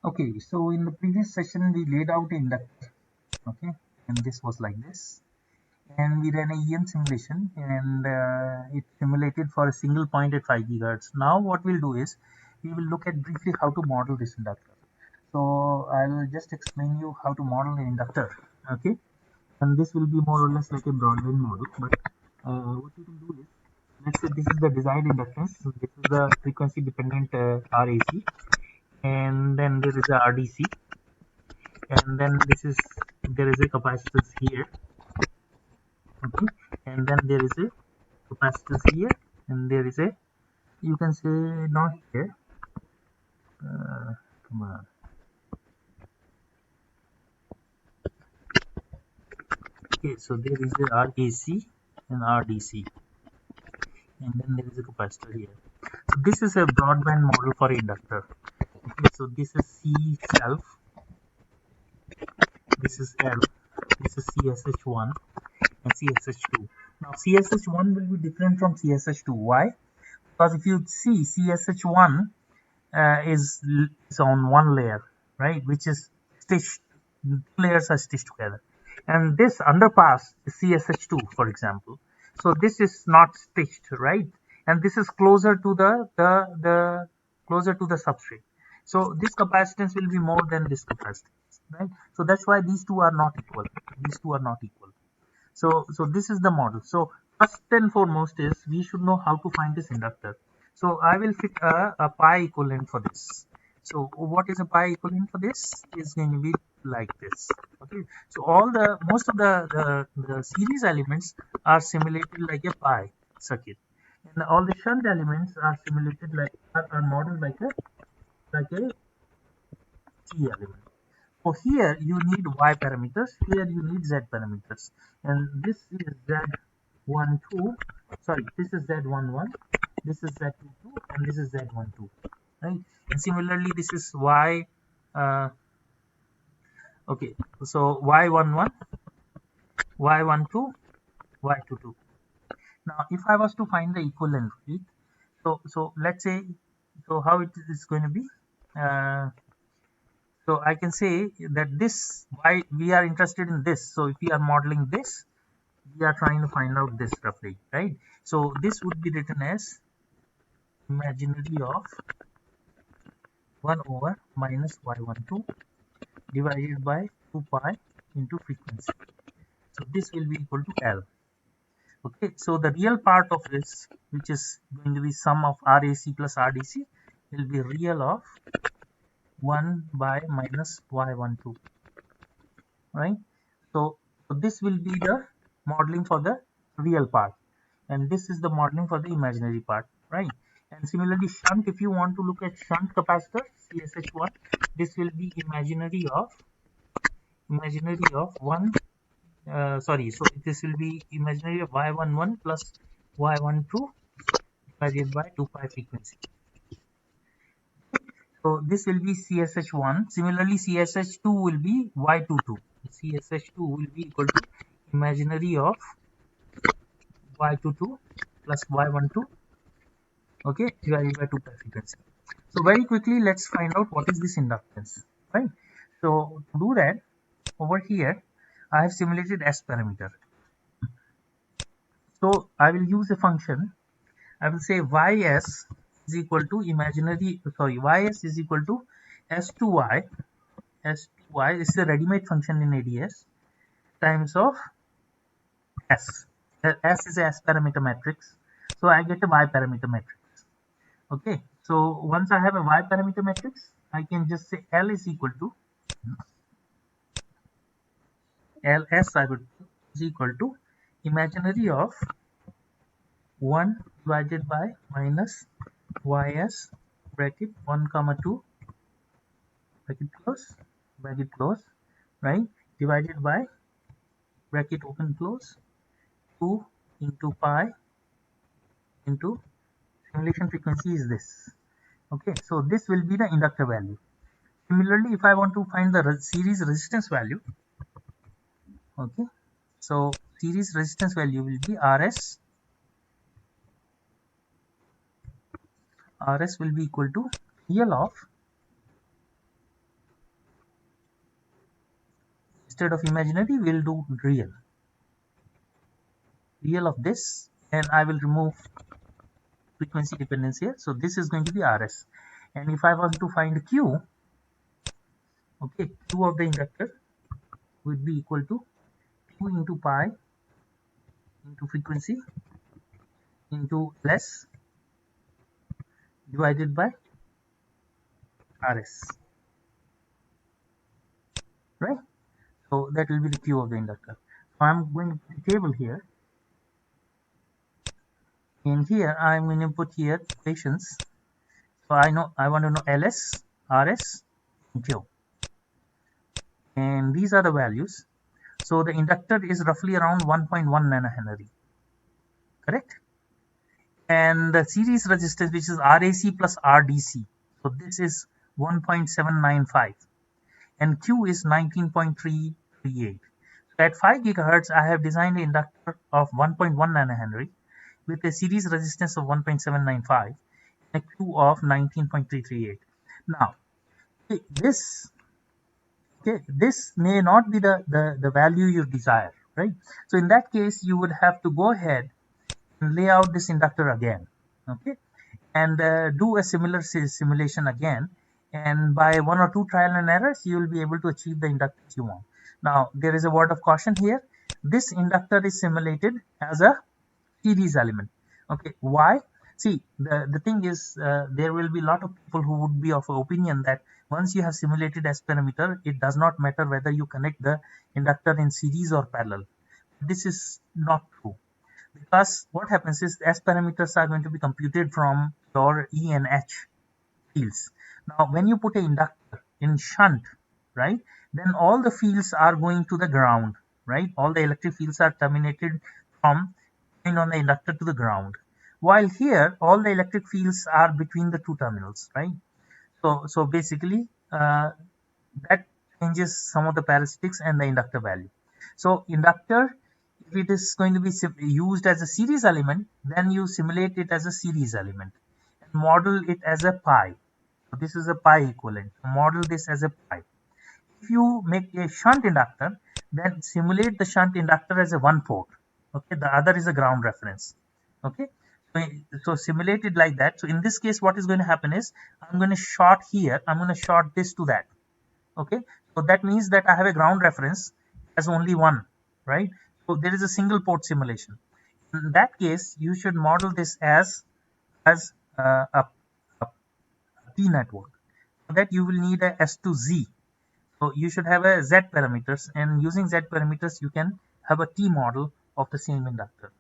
Okay, so in the previous session we laid out inductor, okay, and this was like this, and we ran a EM simulation, and it simulated for a single point at 5 gigahertz. Now what we'll do is we will look at briefly how to model this inductor. So I'll just explain you how to model an inductor, okay, and this will be more or less like a broadband model. But what you can do is, let's say this is the desired inductance, so this is the frequency dependent RAC, and then there is a RDC, and then there is a capacitance here, okay, and then there is a capacitance here, and there is a, you can say, not here, come on, okay, so there is a RAC and RDC, and then there is a capacitor here. So this is a broadband model for inductor. Okay, so this is C self, this is L, this is CSH1 and CSH2. Now CSH1 will be different from CSH2. Why? Because if you see, CSH1 is on one layer, right, which is stitched, layers are stitched together, and this underpass is CSH2, for example. So this is not stitched, right, and this is closer to the closer to the substrate. So this capacitance will be more than this capacitance, right? So that's why these two are not equal. These two are not equal. So this is the model. So first and foremost is we should know how to find this inductor. So I will fit a pi equivalent for this. So what is a pi equivalent for this is going to be like this. Okay. So all the most of the series elements are simulated like a pi circuit, and all the shunt elements are simulated like are modeled like a T element. So here you need y parameters, here you need z parameters, and this is z12, sorry, this is z11, this is z22, and this is z12, right? And similarly, this is y, okay, so y11, y12, y22. Now, if I was to find the equivalent, right? So let's say, so how it is going to be? Uh, So I can say that this, why we are interested in this. So if we are modeling this, we are trying to find out this roughly, right? So this would be written as imaginary of 1 over minus y12 divided by 2 pi into frequency. So this will be equal to L. Okay, so the real part of this, which is going to be sum of RAC plus RDC, will be real of 1 by minus y12, right? So this will be the modeling for the real part, and this is the modeling for the imaginary part, right? And similarly, shunt, if you want to look at shunt capacitor CSH1, this will be imaginary of 1, sorry, so this will be imaginary of y11 plus y12 divided by 2 pi frequency. So this will be CSH1. Similarly, CSH2 will be y22. CSH2 will be equal to imaginary of y22 plus y12, okay, divided by 2 pi frequency. So very quickly, let's find out what is this inductance, right? So to do that, over here, I have simulated S parameter. So I will use a function. I will say ys is equal to imaginary, sorry, ys is equal to s2y. S2y is a ready-made function in ADS times of S. S is a S parameter matrix. So I get a Y parameter matrix. Okay. So once I have a Y parameter matrix, I can just say L is equal to LS, I would is equal to imaginary of 1 divided by minus ys bracket 1 comma 2 bracket close, right, divided by bracket open close 2 into pi into simulation frequency is this. Okay, so this will be the inductor value. Similarly, if I want to find the series resistance value, okay, so series resistance value will be rs will be equal to real of instead of imaginary we'll do real of this, and I will remove frequency dependence here. So this is going to be RS, and if I want to find Q, okay, Q of the inductor would be equal to Q into pi into frequency into less divided by RS, right? So that will be the Q of the inductor. So I'm going to put the table here, and here I'm going to put here equations. So I want to know LS, RS, and Q, and these are the values. So the inductor is roughly around 1.1 nanohenry, correct? And the series resistance, which is RAC plus RDC, so this is 1.795, and Q is 19.338. So at 5 gigahertz, I have designed an inductor of 1.1 nanohenry with a series resistance of 1.795 and a Q of 19.338. Now, this may not be the value you desire, right? So in that case, you would have to go ahead and lay out this inductor again, okay, and do a similar simulation again, and by one or two trial and errors you will be able to achieve the inductance you want. Now there is a word of caution here. This inductor is simulated as a series element. Okay, why? See, the thing is, there will be a lot of people who would be of opinion that once you have simulated S parameter, it does not matter whether you connect the inductor in series or parallel. This is not true, because what happens is S parameters are going to be computed from your E and H fields. Now when you put an inductor in shunt, right, then all the fields are going to the ground, right? All the electric fields are terminated from going on the inductor to the ground, while here all the electric fields are between the two terminals, right? So basically that changes some of the parasitics and the inductor value. So inductor, if it is going to be used as a series element, then you simulate it as a series element and model it as a pi. So this is a pi equivalent. Model this as a pi. If you make a shunt inductor, then simulate the shunt inductor as a one port. Okay, the other is a ground reference. Okay, so simulate it like that. So in this case, what is going to happen is I'm going to short here. I'm going to short this to that. Okay, so that means that I have a ground reference as only one, right? So there is a single port simulation. In that case, you should model this as a T network. For that you will need a S to Z. So you should have a Z parameters, and using Z parameters you can have a T model of the same inductor.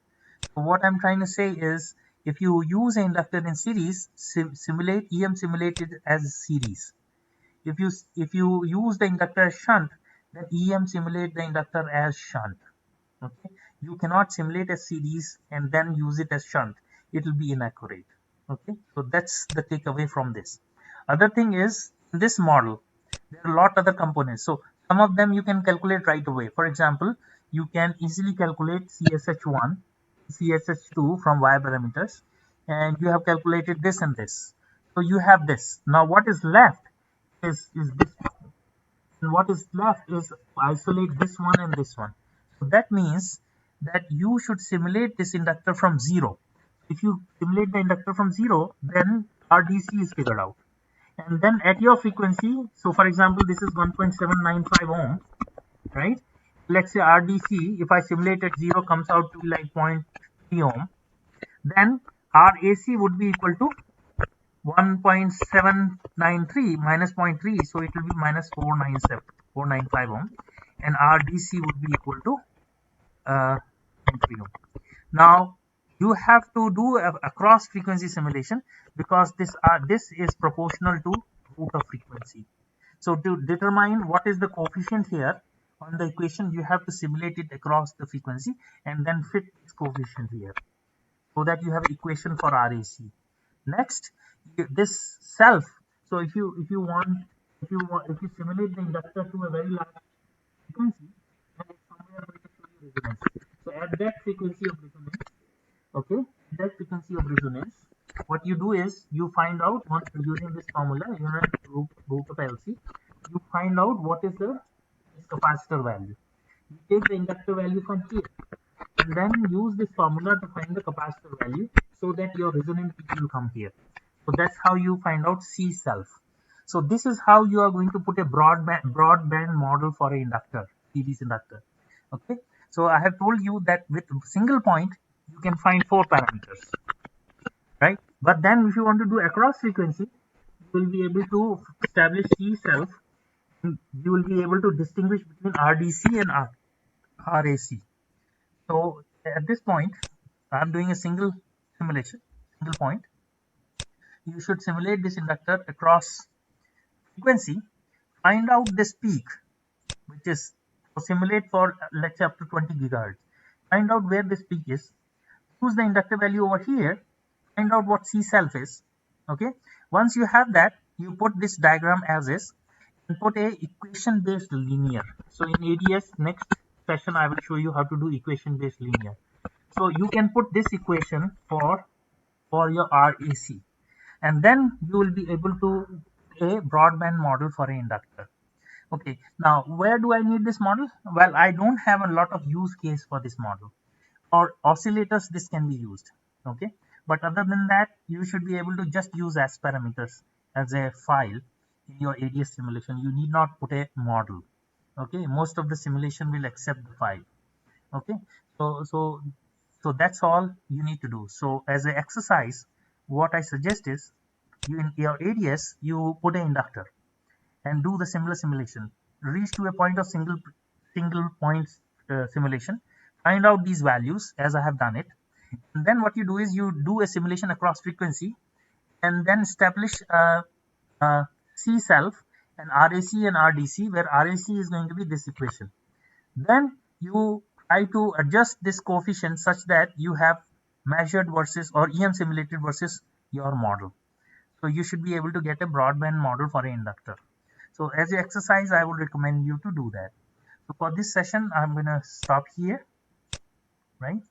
So what I'm trying to say is, if you use an inductor in series, simulate EM simulated as series. If you use the inductor as shunt, then EM simulate the inductor as shunt. Okay, you cannot simulate a series and then use it as shunt. It will be inaccurate. Okay, so that's the takeaway from this. Other thing is, in this model there are a lot other components. So some of them you can calculate right away. For example, you can easily calculate CSH1, CSH2 from Y parameters, and you have calculated this and this. So you have this. Now what is left is this, and what is left is isolate this one and this one. So that means that you should simulate this inductor from zero. If you simulate the inductor from zero, then RDC is figured out, and then at your frequency, so for example this is 1.795 ohm, right? Let's say RDC, if I simulate at 0, comes out to like 0.3 ohm, then RAC would be equal to 1.793 minus 0.3, so it will be minus 495 ohm, and RDC would be equal to 0.3 ohm. Now you have to do a cross frequency simulation, because this is proportional to root of frequency. So to determine what is the coefficient here on the equation, you have to simulate it across the frequency and then fit this coefficient here, so that you have an equation for RAC. Next, this self. So if you simulate the inductor to a very large frequency, then it's somewhere going to show you resonance. So at that frequency of resonance, okay, that frequency of resonance, what you do is you find out, using this formula, unit root of LC, you find out what is the capacitor value. You take the inductor value from here and then use this formula to find the capacitor value so that your resonant peak will come here. So that's how you find out C self. So this is how you are going to put a broadband model for an inductor, series inductor. Okay. So I have told you that with single point you can find 4 parameters, right? But then if you want to do across frequency, you will be able to establish C self. You will be able to distinguish between RDC and RAC. So at this point, I'm doing a single simulation, single point. You should simulate this inductor across frequency, find out this peak, which is simulate for let's say up to 20 gigahertz. Find out where this peak is. Use the inductor value over here. Find out what C self is. Okay. Once you have that, you put this diagram as is and put a equation based linear. So in ADS next session I will show you how to do equation based linear. So you can put this equation for your RAC, and then you will be able to a broadband model for an inductor. Okay, now where do I need this model? Well, I don't have a lot of use case for this model. For oscillators this can be used. Okay, but other than that you should be able to just use as parameters as a file in your ADS simulation. You need not put a model. Okay, most of the simulation will accept the file. Okay, so that's all you need to do. So as an exercise, what I suggest is you in your ADS you put an inductor and do the similar simulation. Reach to a point of single point simulation. Find out these values as I have done it. And then what you do is you do a simulation across frequency and then establish C self and RAC and RDC, where RAC is going to be this equation. Then you try to adjust this coefficient such that you have measured versus or EM simulated versus your model. So you should be able to get a broadband model for an inductor. So as an exercise, I would recommend you to do that. So for this session, I'm going to stop here, right?